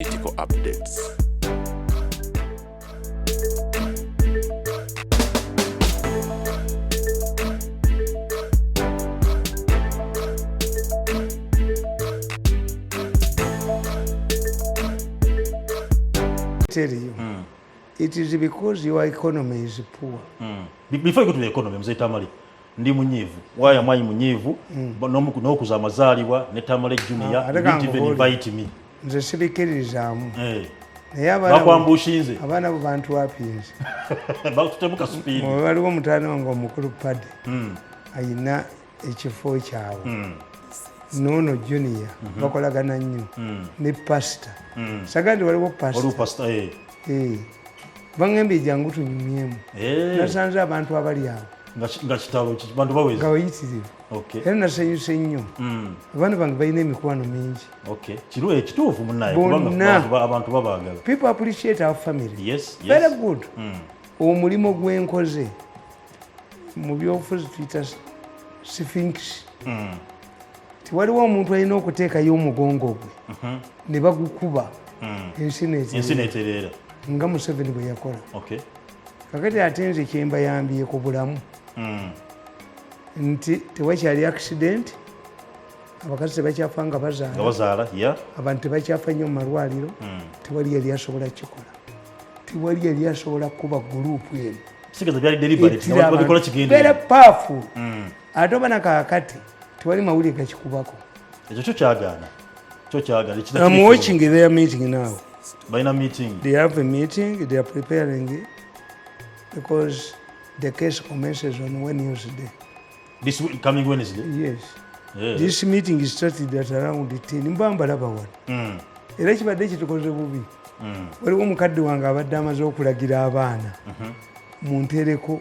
Political updates. Tell you, it is because your economy is poor. Before you go to the economy, mzee Tamale, ndi munyivu. Waya mwanyi munyivu, n'okuza amazaalibwa ne Tamale Junior, didn't even invite me. Nze sibikirizamu. Bakwambushinze. Abaana bo bantu wapinze. Bakutebuka speed. Waliwo mutaana wange omukulu Padde. Ayina ekifo kyabwe. Nono Junior bakolagana nnyo ne pastor. Sagandi waliwo pastor. Waliwo pastor Bangambye jangu tunyumyemu. Nasanze abantu abali awo. Nga kitalo bantu bawezi. Nga wayitirivu. Okay. Era nasanyuse nnyo. Abaana bange balina emikwano mingi. Okay. Kiro ekituufu munnaye kubanga abantu babaagala. People appreciate our family. Yes. Very good. Omulimo gwenkoze mu byobufuzi tuyita sphinx. Tiwaliwo omuntu alina okuteekayo omugongo gwe ne bagukuba ensi neeterera nga Museveni bwe yakola. Kakati ate nze kyembayambye ku bulamu nti tewakyali accident, abakazi tebakyafa nga bazaala, abantu tebakyafa nnyo mu malwaliro, tewali yali asobola kikola, tewali yali asobola kuba gurupu eno very powerful. Ate oba nakakati tewali mawulire gakikubako. Ekyo kyo kyagaana. I'm watching their meeting now. Baina meeting. They have a meeting, they are preparing it because the case commences on Wednesday. This week, coming Wednesday? Yes. This meeting is started at around 10. Mbambalaba wano. Era kibadde kitukoze bubi. Waliwo omukadde wange abadde amaze okulagira abaana muntereko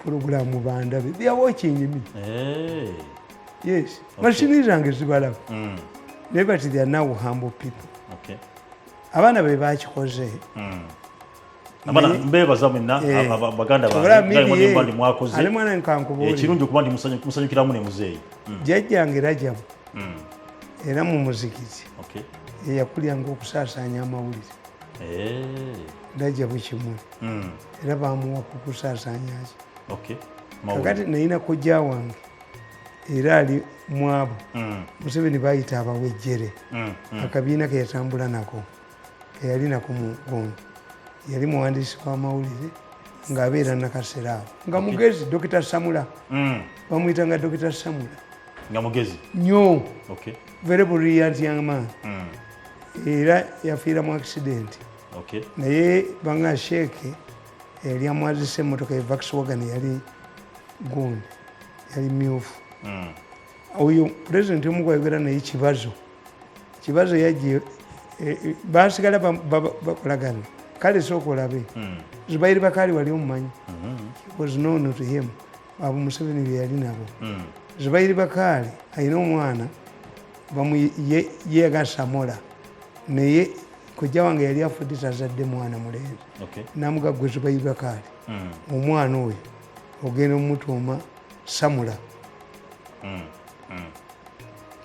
programu bandabe. They are watching me. Yes. Mashini zange zibalaba. But they are now humble people. Abaana be bakikoze. Abana mbebaza mwenna abaganda bange bali mwakoze. Ale mwana nkankubuli. Ekirungi okuba ndi musanyukiramu ne muzeeyi. Jjajjange Rajabu. Era mu muzikiti. Yakulyanga okusaasaanya amawulire. Rajabu kimu. Era bamuwa kukusaasaanya ki. Kakati nalina kojja wange era ali mwabo. Museveni bayita abawejjere. Akabiina ke yatambula nako yali nako mu Gombe. Yali muwandiisi w'amawulire ng'abeera nakasera awo nga mugezi Dr. Samula. Bamuyitanga Dr. Samula nga mugezi nnyo. Very brilliant young man. Era yafiira mu accident. Naye banga Sheeke yali amwazise emmotoka ya Volkswagen yali gundi yali myufu. Oyo pulezidenti omu gwayogera naye kibazo yajje basigala bakolagana kale sooka olabe Zubairi Bakari wali omumanyi. Was known to him. Abo Museveni bye yali nabo. Zubairi Bakari alina omwana yeyaga Samola naye kojja wange yali afudde tazadde mwana mulenzi. Namugaggwe Zubairi Bakari omwana oyo ogenda omutuuma Samula.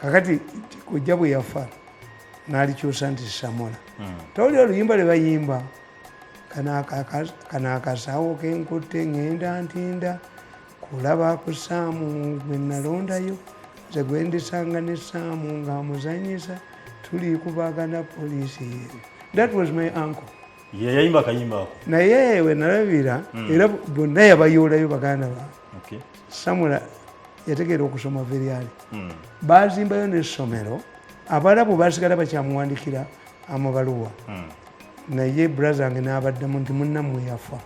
Kakati kojja bwe yafa n'alikyusa nti Samola. Tawulira oluyimba lwe bayimba kana akasawo kenkutte ngenda ntinda kulaba ku Saamu gwe nalondayo nze gwe ndisanga ne Saamu ng'amuzanyisa tuli kubagana poliisi. That was my uncle. Yayimba akayimba ako. Naye we nalabira era bonna yabayoolayo baganda ba. Samula yategeera okusoma veryali. Baazimbayo n'essomero Abarabu basigala bakyamuwandikira amabaluwa. Naye brother wange n'abaddamu nti munnammwe yafa.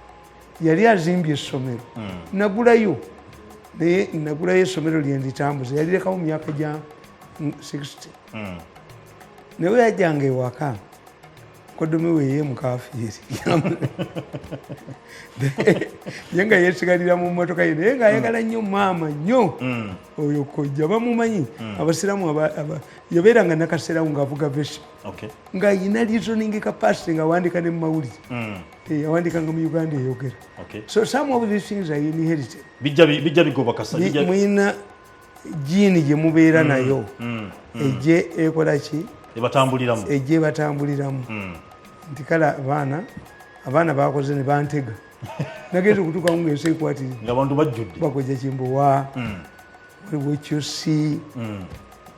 Yali azimbye essomero. Nagulayo. Naye nagulayo essomero lye nditambuza. Yalirekawo mu myaka gya 60. Naye we yajjanga ewaka kodomi we ye mukafiiri. Ye nga yeesigalira mu mmotoka ye naye ng'ayagala nnyo maama nnyo. Oyo kojja bamumanyi. Abasiraamu yabeeranga nakaserawo ng'avuga vesi. Ng'ayina reasoning capacity ng'awandiika ne mu mawulire. Yawandikanga mu Uganda eyogera. So some of these things are inherited. Bijja bigoba kasa. Mwina gini gye mubeera nayo. Ejje ekola ki ejje batambuliramu nti kale abaana bakoze ne bantega nagenze okutuuka mu ng'ensi ekwatiri ng'abantu bajjudde bakoja Kimbowa waliwo Kyosi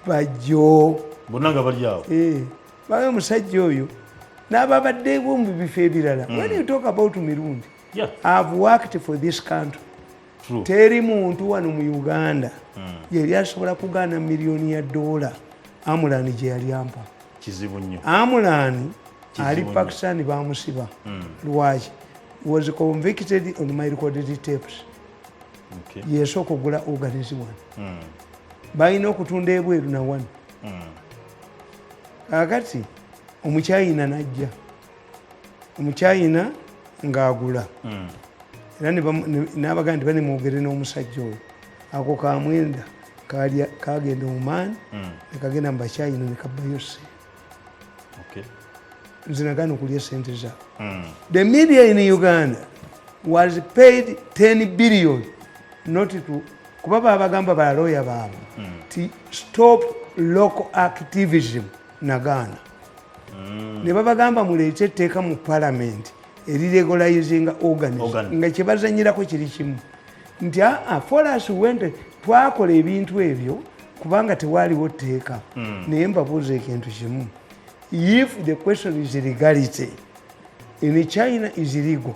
Bajjo bonna nga bali awo bawe omusajja oyo n'ababaddewo mu bifo ebirala when you talk about Mirundi I've worked for this country teri muntu wano mu Uganda yali asobola kugaana $1,000,000 Amulani gye yali ampa kizibu nnyo Amulani ali Pakistan bamusiba lwaki was convicted on my recorded tapes yesooka okugula organize one balina okutunda ebweru na wano kakati omukyayina najja omukyayina ng'agula era n'abaga nti banemwogere n'omusajja oyo ako kamwenda kagenda omumaani nekagenda mu bakyayina nekabbayo sente nze nagaana okulya sente zaabwe the media in Uganda was paid 10 billion not to kuba babagamba balooya baabwe ti stop local activism nagaana ne babagamba muleete etteeka mu parliament eriregulayizinga organism nga kyebazanyirako kiri kimu nti for us wente twakola ebintu ebyo kubanga tewaaliwo tteeka naye mbabuuza ekintu kimu if the question is legality in China is illegal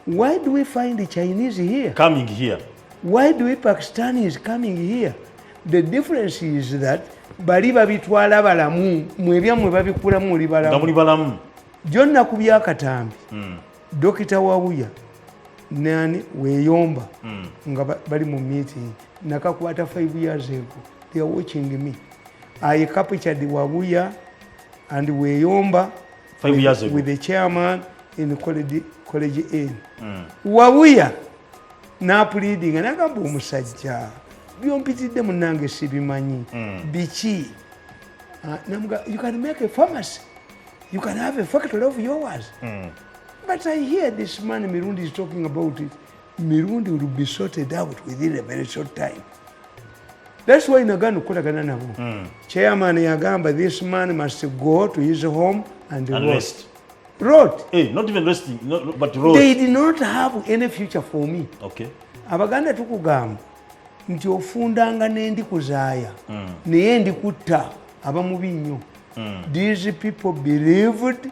why do we find the Chinese here coming here why do we Pakistanis coming here the difference is that bali babitwala balamu mwebyammwe babikulamu oli balamu Jonna ku byakatambi Dokita Wawuya nani Weyomba nga bali mu meeting nakakwata 5 years ago they are watching me I captured Wawuya and Weyomba 5 years ago with the chairman in college A Wawuya na pleading nagamba omusajja byompitidde munange sibimanyi biki you can make a pharmacy you can have a factory of yours but I hear this man Mirundi is talking about it Mirundi will be sorted out within a very short time that's why nagano kolagana nabo chairman yagamba this man must go to his home and rest not even resting but rot they did not have any future for me abaganda tukugamba nti ofundanga n'endi kuzaaya naye ndi kutta abamubi nnyo these people believed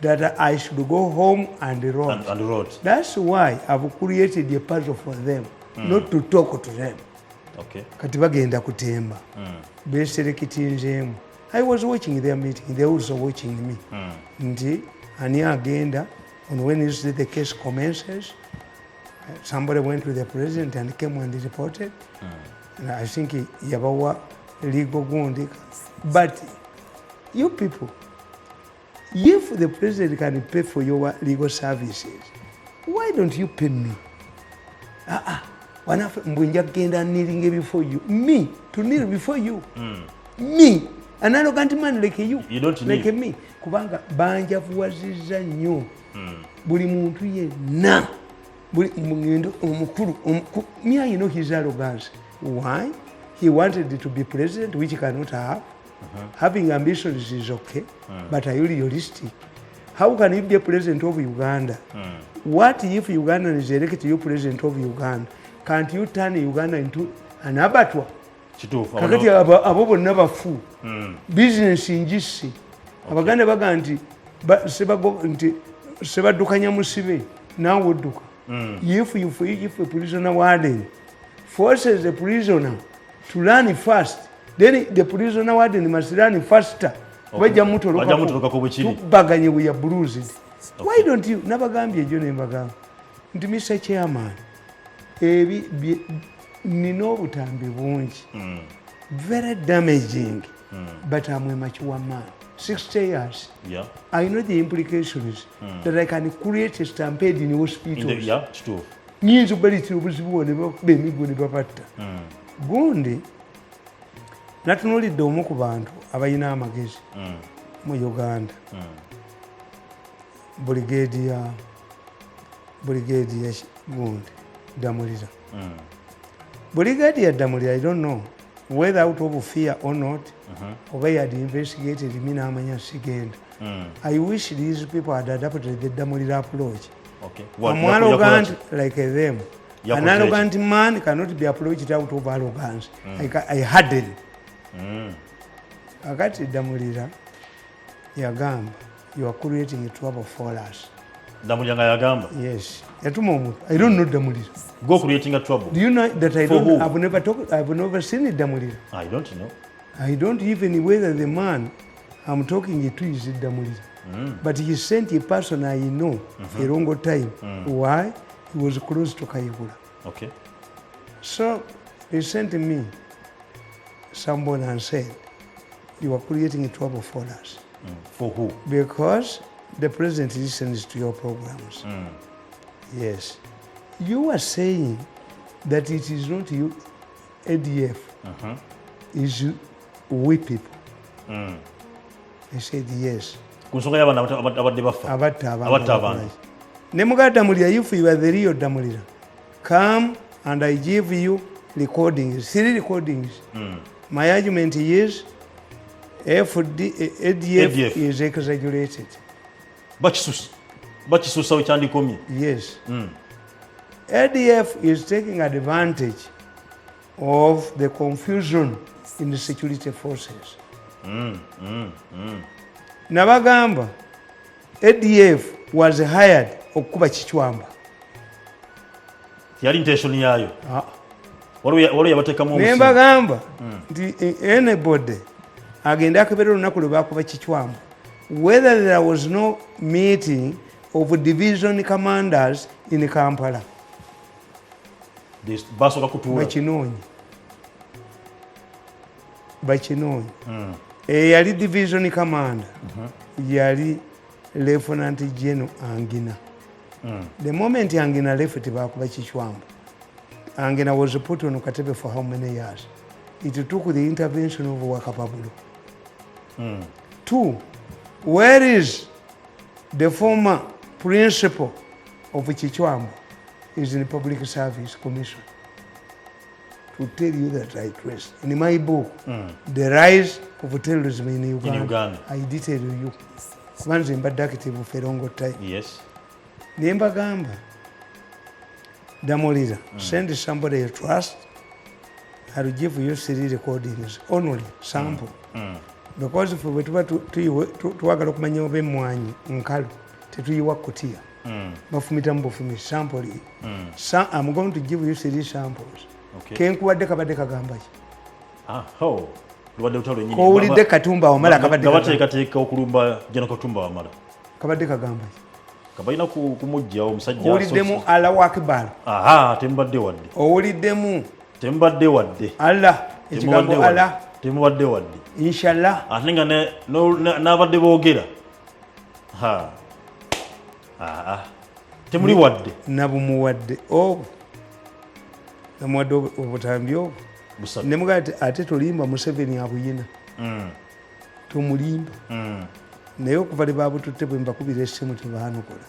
that I should go home and rot that's why I've created a puzzle for them not to talk to them kati bagenda kutemba beserekitinzeemu I was watching their meeting they also watching me nti ani agenda on Wednesday the case commences somebody went to the president and came and reported and I think yabawa legal gundi but you people if the president can pay for your legal services why don't you pay me mbwenja kugenda kneeling before you me to kneel before you me an arrogant man like you don't like me kubanga banjavuwazizza nnyo buli muntu yenna me I know his arrogance why he wanted to be president which he cannot have having ambitions is okay but are you realistic how can you be a president of Uganda what if Uganda is elected you president of Uganda can't you turn Uganda into an abattoir kakati abo bonna bafu business njisi abaganda baga nti sebaddukanya musibe nawe odduka if a prisoner warden forces a prisoner to learn fast then the prisoner warden must learn faster bajja mutoloka baganye we are bruised why don't you nabagambye ejo nembagamba nti Mr. Chairman nina obutambi bungi very damaging but I'm a mature man 60 years I know the implications that I can create a stampede in hospitals nyinza obalitira obuzibu bwone bakuba emigo ne babatta gundi natunulidde omu ku bantu abalina amagezi mu Uganda Brigadier gundi Damulira Brigadier Damulira I don't know whether out of fear or not, oba he had investigated me n'amanya sigenda. I wish these people had adopted the Damulira approach. Okay. I'm arrogant like them. An arrogant man cannot be approached out of arrogance. I harden. Akati Damulira yagamba, you are creating trouble for us. Damulira nga yagamba? Yes. Yatuma omuntu. I don't know Damulira. Go creating a trouble. Do you know that I don't? Who? I've never seen Damulira. I don't know. I don't even whether the man I'm talking to is Damulira. But he sent a person I know a long time. Why? He was close to Kayihura. Okay. So he sent me someone and said, you are creating trouble for us. For who? Because the president listens to your programs. Yes. You are saying that it is not you, ADF, is we people. I said yes. Nemuga Damulira, if you are the real Damulira, come and I give you recordings, 3 recordings. My argument is ADF is exaggerated. Yes. ADF is taking advantage of the confusion in the security forces. Nabagamba, ADF was hired okuba Kichwamba. Yali intention yayo. Wali yabatekamu omusi. Nembagamba, anybody agenda akebera olunaku lwe bakuba Kichwamba. Whether there was no meeting of division commanders in Kampala. Basoka kutuula. Bachinoonyi. Yali division commander. Yali Lieutenant General Angina. The moment Angina left bakuba Kichwamba, Angina was put on Katebe for how many years? It took the intervention of Wakapabulo. 2. Where is the former principal of Kichwamba? Is in the Public Service Commission. To tell you that I traced. In my book, The Rise of Terrorism in Uganda. I detail you. Once in Badakiti for a long time. Yes. Nemba Gamba. Damulira. Send somebody you trust. I will give you 3 recordings. Only sample. Because if we were to work at Manyobe Mwanyi, Nkalu, to work Kotia. Bafumita sample. I'm going to give you 3 samples. Kenkuwadde kabadde kagamba ki? Owulidde Katumba Wamala kabadde gabateekateeka okulumba General Katumba Wamala. Kabadde kagamba ki? Kabalina kumugjawo omusajja. Owuliddemu Allahu Akbar. Tembadde wadde. Owuliddemu tembadde wadde. Allah. Ekigambo Allah. Tembadde wadde. Inshallah. Ate nga n'abadde boogera. Temuli wadde. Nabumuwadde. Namuwadde obutambi obwo. Nemugaa ate tolimba Museveni abuyina. Tumulimba. Naye okuva ne babututte bwe mbakubira essimu tebaanokola.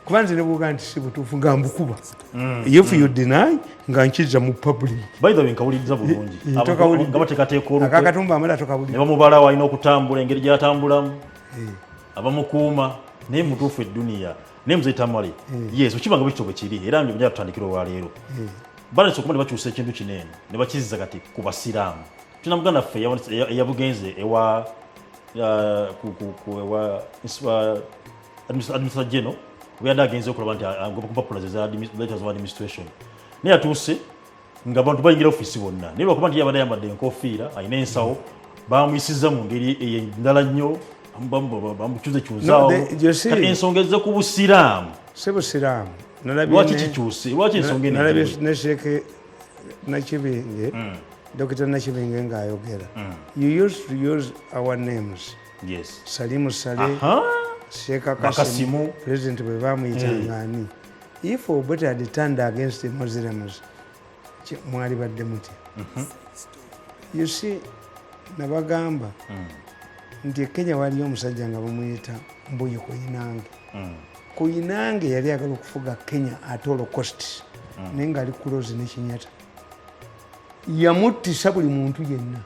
Kuba nze ne bwoga nti si butuufu nga mbukuba. If you deny nga nkizza mu public. By the way, nkawuliriza bulungi. Nga bateekateeka olukwe. Akakatumba amala tokawulira. Ne bamubalawo alina okutambula engeri gy'atambulamu. Abamukuuma naye mutuufu edduniya. Naye Mzee Tamale. Yes, okibanga bwekityo bwe kiri era njo tutandikira olwaleero. Baletse okuba ne bakyusa ekintu kinene ne bakizza kati ku basiraamu. Tuna muganda ffe eyabugenze ewa administrator general we yadde agenze okulaba nti agomba kupapulaza letters of administration. Naye atuuse ng'abantu bayingira ofiisi bonna. Naye lwakuba nti yabadde ayambadde enkofiira alina ensawo bamuyisizza mu ngeri endala nnyo bamukyuzekyuzaawo. Kati ensonga ezze ku busiraamu. Si busiraamu. Lwaki kikyuse? Lwaki ensonga eno? Nalabye ne Sheikh Nakibinge, Dr. Nakibinge ng'ayogera. You used to use our names. Yes. Salimu Saleh, Sheikh Kasimu, President bwe bamuyitanga ani. If Obote had turned against the Muslims, mwali badde muti. You see, nabagamba nti Kenya waliyo omusajja nga bamuyita Mbuyi Koinange. Koinange yali agala okufuga Kenya at all costs. Naye ng'ali close ne Kenyatta. yamuttisa buli muntu yenna.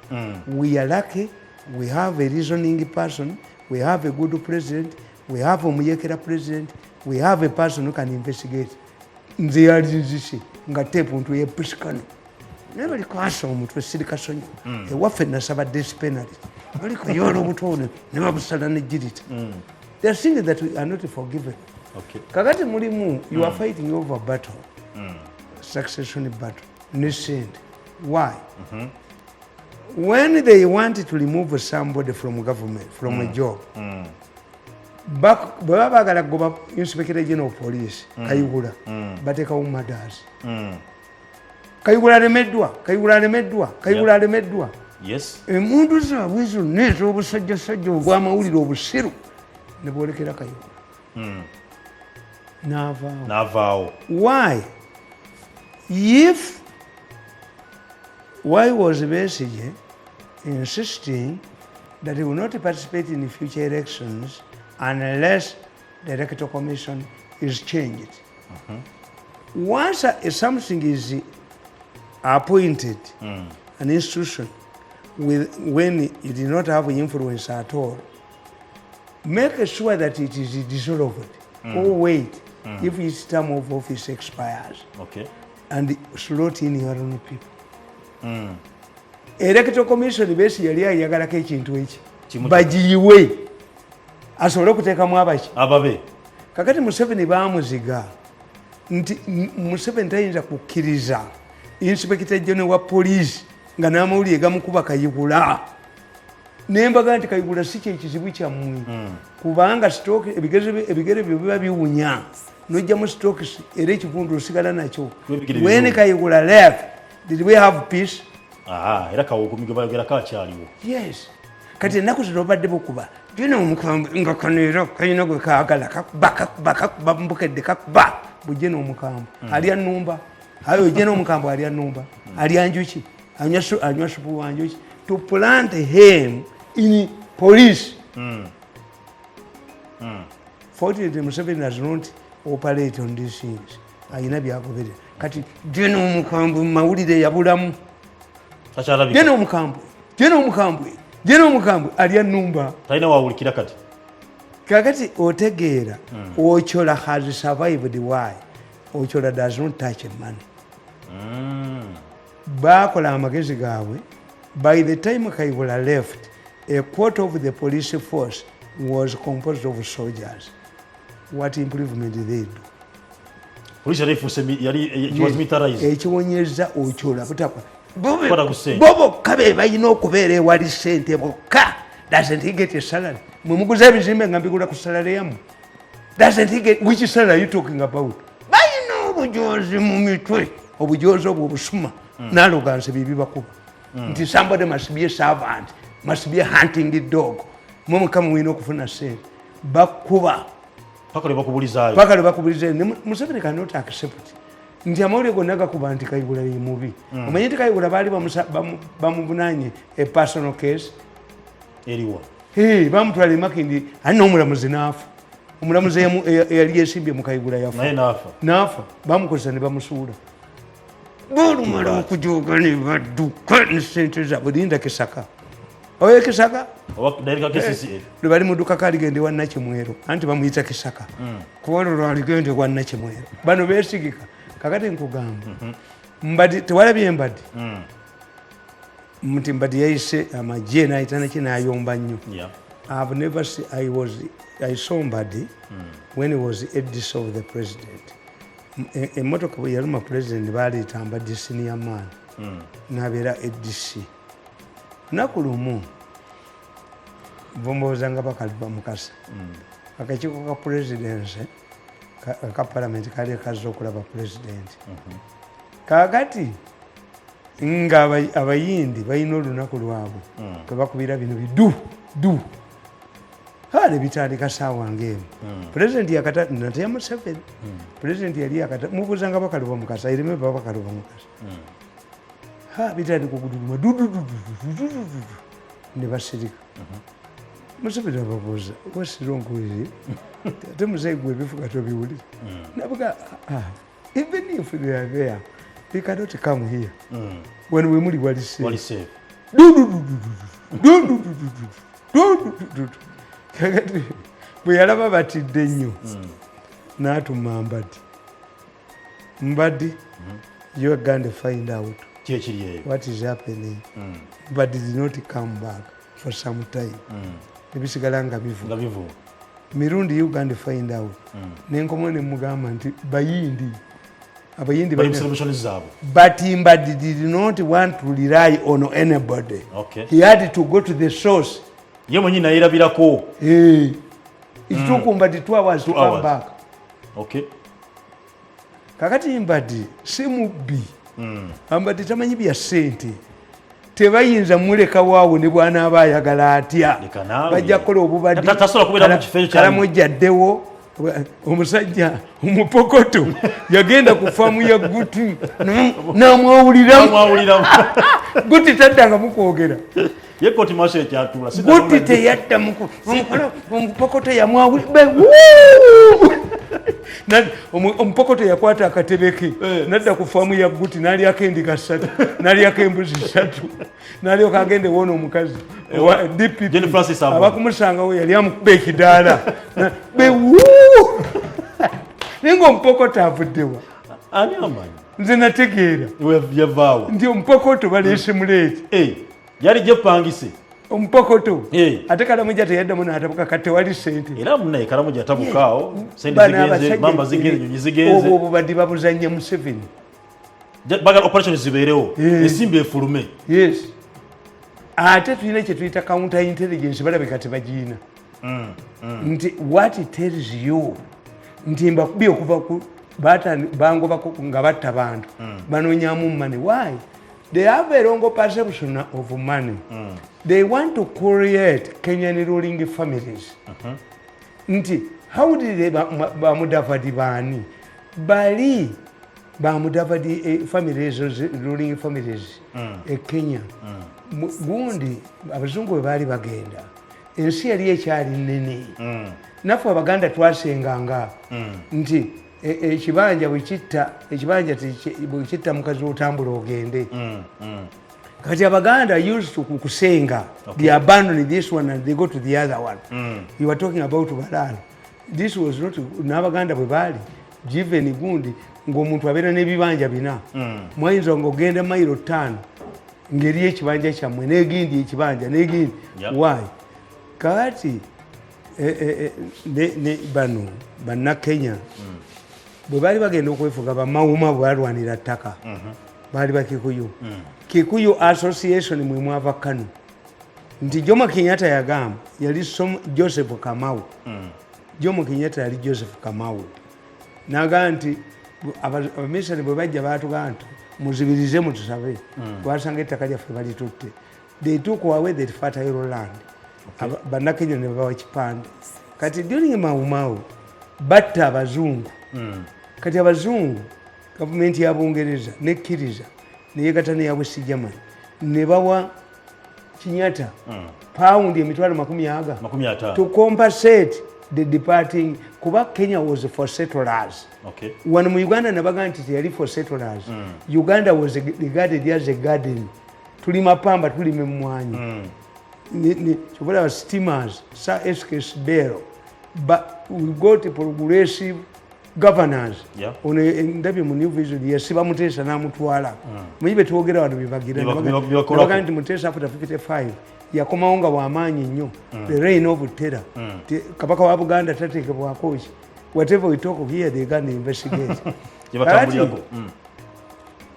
We are lucky, we have a reasoning person, we have a good president, we have a muyekera president, we have a person who can investigate. Nze yalinzise nga tepu ntu yepusikano naye bali kwasa omutwe siri kasonyi ewaffe nasaba death penalty bali kuyola obutone ne babusala ne jirita. They are saying that we are not forgiven. Kakati mulimu you are fighting over battle, succession battle, nation. Why? When they want to remove somebody from government, from a job, baba bagala goba Inspector General of Police Kayihura batekawo murders. Kayihura alemeddwa. Yes. Emundu zaabwe zonna ez'obusajjasajja obw'amawulire obusiru ne bwolekera Kayihura. N'avaawo. Why? Why was Besigye insisting that he will not participate in future elections unless the Electoral Commission is changed? Once something is appointed, an institution, when you do not have influence at all, make sure that it is dissolved. Or wait, if its term of office expires, and slot in your own people. Electoral Commission Besigye yali ayagalako ekintu eki bagiyiwe asobole okuteekamu ababe. Kakati Museveni baamuziga nti Museveni tayinza kukkiriza Inspector General wa poliisi nga n'amawulire gamukuba Kayihura. Nembaga nti Kayihura si kyekizibu kyammwe kubanga ebigere byo biba biwunya n'ojjamu stokes era ekivundu osigala nakyo. When Kayihura left, did we have peace? Era kawugumigo bayogera kakyaliwo. Yes. Kati ennaku zino obadde bukuba jona omukambwe nga kano kalina gwe kaagala kakuba mbukedde kakuba bujje n'omukambwe alya nnumba. Ayo jje n'omukambwe alya nnumba alya njuki anywa supu wa njuki. To plant him in police. Fortunately, Museveni does not operate on these things. Ayina byagoberera. Kati jje n'omukambwe mawulire yabulamu. Jeno omukambwe alya nnumba. Talina wawulikira kati. Kakati otegeera Ochola has survived. Why? Ochola does not touch money. Baakola amagezi gaabwe. By the time Kayihura left, a quarter of the police force was composed of soldiers. What improvement did they do? Police was militarized. Ekiwonyeza Ochola butakwa. Bobo kabe bayina okubeera ewali ssente bokka. Doesn't he get a salary? Mumuguza ebizimbe nga mbigula ku salary yamu. Doesn't he get, which salary are you talking about? Bayina obujozi mu mitwe. Obujozi obwo obusuma. Naloganse bibi bakuba. Nti somebody must be a servant, must be a hunting dog. Mumukama mwina okufuna ssente. Bakuba. Paka le bakubulizayo. Museveni cannot accept. Nti amawulire gonna gakuba nti Kayihura ye mubi. Omanyi nti Kayihura baali bamuvunanye a personal case eriwa. Bamutwala e Makindi ali n'omulamuzi n'afa. Omulamuzi yali yesimbye mu Kayihura yafa. N'afa. Bamukozesa ne bamusuula. Bolumala okujoga ne badduka ne ssente zaabwe. Linda Kisaka. Oyo Kisaka? Lwe bali mu dduka kaligende wa Nakimwero. Anti bamuyita Kisaka. Kuba olwo lwaligende wa Nakimwero. Bano beesigika. Kakati nkugamba Mbadi tewalabye Mbadi mti Mbadi yayise amagye n'ayita ki n'ayomba nnyo. I've never seen, I saw Mbadi when he was ADC of the president. Emmotoka bwe yaluma president baaleeta Mbadi senior man n'abeera ADC. Lunaku lumu bombooza nga bakaliba Mukasa akakiiko ka presidency ka parliament kali kazze okulaba president. Kakati nga abayindi balina olunaku lwabwe kwe bakubira bino bidu ne bitandika saawa ng'emu. President yakata nateya Museveni. President yali yakata mubuuza nga bakaliba Mukasa ireme baba bakaliba Mukasa. Bitandika okuduluma ne basirika. Museveni ababuuza what's wrong with you? Ate muzeyi gwe ebifuga tobiwulira. Nabuga even if they are there, we cannot come here when we muli wali safe. Bwe yalaba batidde nnyo n'atuma Mbaddi you are going to find out what is happening. But did not come back for some time. Nebisigala nga bivu. Mirundi you going to find out. Nenkomo ne mugamba nti bayindi but Mbaddi did not want to rely on anybody. He had to go to the source. Ye mwenye nayirabirako. It took Mbaddi 2 hours to come back. Kakati Mbaddi si mubbi. Mbaddi tamanyi bya ssente. Tebayinza muleka waawo ne bwana aba ayagala atya. Bajja kukola obubadde. Kalamojjaddewo omusajja omupokoto yagenda ku faamu ya Guti n'amwawuliramu. Guti taddanga mukwogera. Yekoti mashe kyatula. Guti teyadda omupokoto yamwawulira. Omupokoto yakwata akatebe ke nadda ku faamu ya Guti n'alyako endiga 3 n'alyako embuzi 3 n'alyoka agende woona omukazi DPP abakumusangawo yali amukuba ekidaala naye ng'omupokoto avuddewa nze nategeera nti omupokoto baleese muleeti yali gyepangise omupokoto ate Kalamujja teyaddamu n'atabuka kati wali ssente era munaye Kalamujja atabukaawo sente zigenze mamba zigenze nyonyi zigenze obwo badde babuzanya Museveni bagala operation zibeerewo esimbi efulume ate tulina kye tuyita counter intelligence balabe kati bagiina nti what it tells you nti mbakubye okuva ku bangobako nga batta bantu banoonyaamu money. Why? They have a wrong perception of money. They want to create Kenyan ruling families. Nti, how did they bamudavadi bani? Bali bamudavadi families, ruling families. Kenya. Gundi, abazungu bali bagenda. Ensi yali ekyali nnene. Naffe Abaganda twasenganga. Nti, ekibanja bwekitta mukazi otambula ogende. Kati Abaganda used to kusenga. They abandon this one and they go to the other one. You were talking about Balala. This was not n'Abaganda bwe baali given gundi ng'omuntu abeera n'ebibanja bina. Mwayinza ng'ogenda mayiro 5 ngeri ekibanja kyammwe n'egindi ekibanja n'egindi. Why? Kati bano bannakenya bwe baali bagenda okwefuga bamawuma bwe balwanira ttaka baali bakikuyu Kikuyu Association mwe mwava Kano nti Jomo Kenyatta yagamba yali Joseph Kamau. Jomo Kenyatta yali Joseph Kamau naga nti abamisani bwe bajja baatuga nti muzibirize mutusabe twasanga ettaka lyaffe balitutte. They took away the fertile land. Bannakenya ne bawa kipande kati during Mau batta abazungu. Kati abazungu gavumenti ya Bungereza nekkiriza neyegatta n'eyabwesi Germany ne bawa Kenyatta paundi emitwalo 50 to compensate the departing kuba Kenya was for settlers. Wano mu Uganda nabaga nti teyali for settlers. Uganda was regarded as a garden. Tuli mapamba tuli memwanyi. Chobola steamers Sir S.K. Bell, but we got a progressive governors. On a ndabi mu New Vision yesiba Mutesa n'amutwala. Muyibe twogera abantu bibagira nabaga nti Mutesa after 55 yakomaonga w'amaanyi nnyo. The reign of terror. Kabaka wa Buganda tatekebwako ki. Whatever we talk here they can investigate.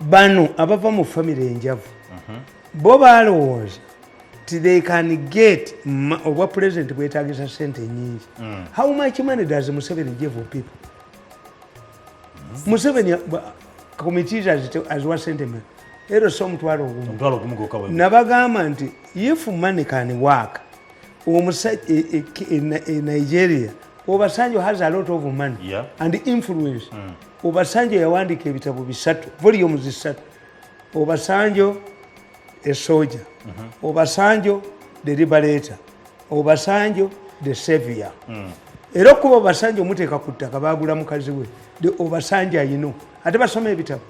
Bano abava mu family enjavu bo balowooza they can get oba president bwetagisa sente nyingi. How much money does Museveni give for people? Museveni committees as what sentiment ero so mutwalo gumu nabagamba nti if money can work in Nigeria Obasanjo has a lot of money and influence. Obasanjo yawandika ebitabo 3 volumes 3. Obasanjo a soldier, Obasanjo the liberator, Obasanjo the savior. Era kuba Obasanjo muteeka ku ttaka baagula mukazi we the Obasanjo you know ate basoma ebitabo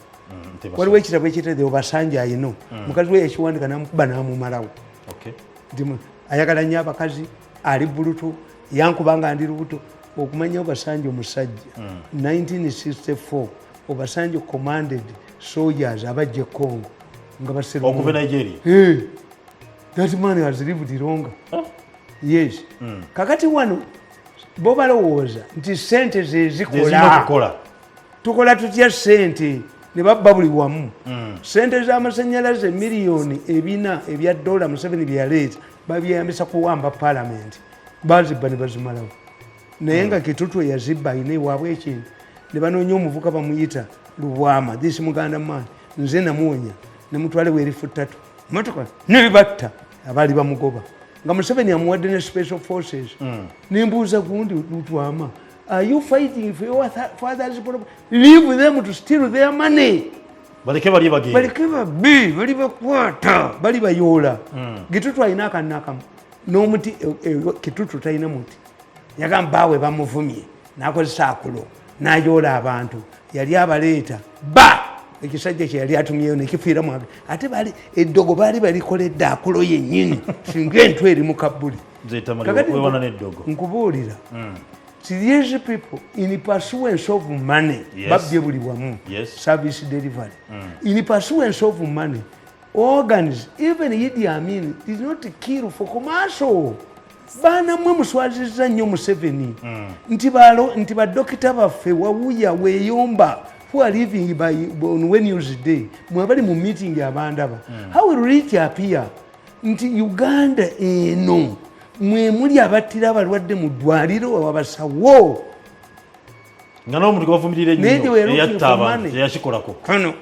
waliwo ekitabo ekiyitibwa The Obasanja Ayino mukazi we yakiwandika namukuba namumalawo ayagala nnyo abakazi ali bulutu yankubanga ndi lubuto okumanya Obasanja omusajja 1964 Obasanja commanded soldiers abajja Congo nga basero okuva Nigeria. That man has lived longer. Yes. Kakati wano bo balowooza nti sente zezikola tukola tutya sente ne babba buli wamu sente z'amasanyalaze miliyoni 4 ebya dola Museveni byaleeta babyeyambisa kuwamba parliament bazibba ne bazimalawo naye nga Kitutu yazibba ayina ewaabwe ekintu ne banoonya omuvuka bamuyita Lubwama this muganda maani nze namuwonya ne mutwale weerifu 3 motoka nebibatta abali bamugoba nga Museveni amuwadde ne special forces nimbuuza gundi Lutwama, are you fighting for your father's problem? Leave them to steal their money. Baleke bali bagenda baleke babi bali bakwata bali bayola Kitutu ayina akanakamu n'omuti Kitutu talina muti yagamba bawe bamuvumye n'akozesa akulo n'ayola abantu yali abaleeta ekisajja kye yali atumyeyo nekifiira mu ate bali eddogo baali balikoledde akulo yennyini singa entwe eri mu kabbuli nkubuulira these people in pursuance of money babbye buli wamu service delivery in pursuance of money organs even Idi Amin did not kill for commercial baana mwe muswazizza nnyo Museveni nti badokita baffe wawuya weeyomba who are living by on Wednesday day mwabali mu meeting abandaba how will it appear nti Uganda eno mwe muli abattira abalwadde mu ddwaliro abasawo nga n'omuntu gwe bavumirira ennyo eyatta abantu teyasikolako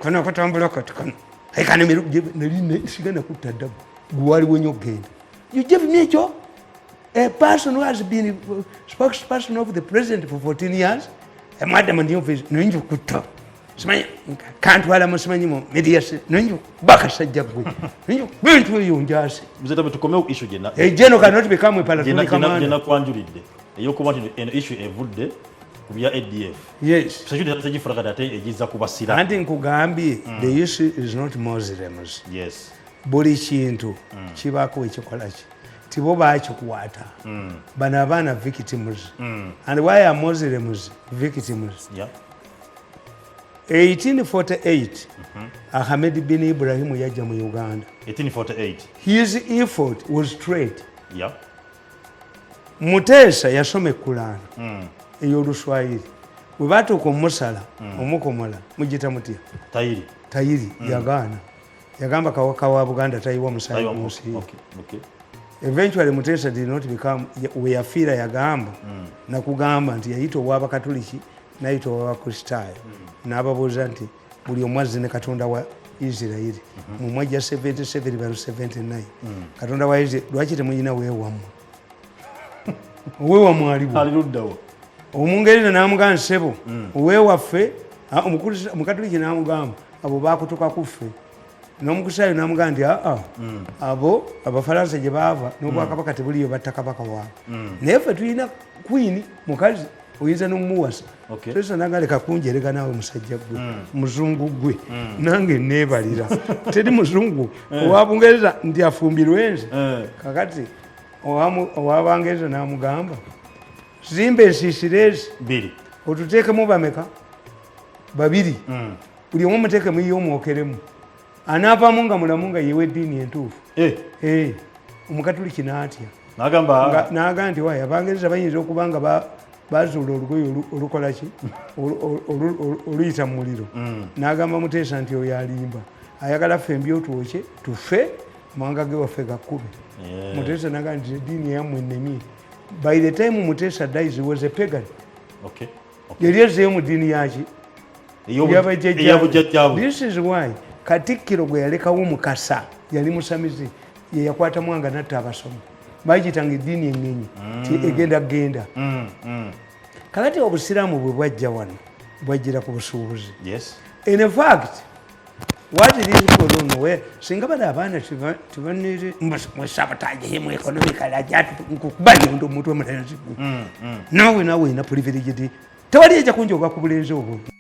kano katambula kati kano aikane nali sigenda kutta ddabu gwe waliwo nnyo genda you give me ekyo a person who has been spokesperson of the president for 14 years madam ndi office nonjo kutta simanyi kantwala musimanyi media nonjo bakasajja gwe nonjo bintu eyo njase mzeta betukomeo issue jena jeno cannot become a parliament commander jena kwanjulidde eyo kuba eno issue evudde kubya ADF yes sajudi tajifura ate ejiza kubasira anti nkugambye the issue is not Muslims yes buli kintu kibako ekikolachi tibo bakikwata bana abana victims and why are Muslims victims 1848 Ahmed bin Ibrahim yajja mu Uganda 1848 his effort was trade Mutesa yasome Quran ey'Oluswayiri bwe batuuka omusala omukomola mugita mutya tayiri yagaana yagamba kawaka wa Buganda tayiwa musayi munsi eventually Mutesa did not become weyafira yagamba nakugamba nti yayita ow'Abakatoliki nayita ow'Abakristaayo n'ababuuza nti buli omwazzi ne Katonda wa Isirayiri mu mwajja 77-79 Katonda wa Isirayiri lwaki temuyina weewammwe oweewammwe aliwo omungereza n'amugamba nsebo oweewaffe omukatoliki n'amugamba abo baakutuka kuffe n'omukusaayo n'amugamba nti abo Abafalansa gye baava n'obwakabaka tebuliyo batta kabaka waabwe naye ffe tulina queen mukazi oyinza n'omumuwasa Teresa nagaleka kunjereka naawe musajja gwe muzungu gwe nange neebalira teri muzungu owa Bungereza nti afumbirwe nze kakati owabangereza n'amugamba zimba ensiisira ezi otuteekemu bameka 2 buli omu muteekemu ye omwokeremu anaavaamu nga mulamu nga yewe eddiini entuufu omukatoliki n'atya n'agamba nti wayi Abangereza bayinza okuba nga bazuula olugoye olukola ki oluyita mu muliro n'agamba Mutesa nti oyo alimba ayagala ffe mbyotwoke tufe amawanga ge waffe gakkube Mutesa n'agamba nti eddiini yammwe ennemye by the time Mutesa dies he was a pagan yali ezzeeyo mu ddiini yaki eyabajjajjaabe this is why Katikkiro gwe yalekawo Mukasa yali musamize ye yakwata mwanga natta abasomi bayitanga eddiini engenyi egenda kakati obusiraamu bwe bwajja wano bwajjira ku busuubuzi in fact what it is for nowhere singa bali abaana tibanire mwesabotage mu economical ajatu nkukubanyondo omutwe mutanzigwe nawe ina privilege tewali ejja kunjoga ku bulenzi obwo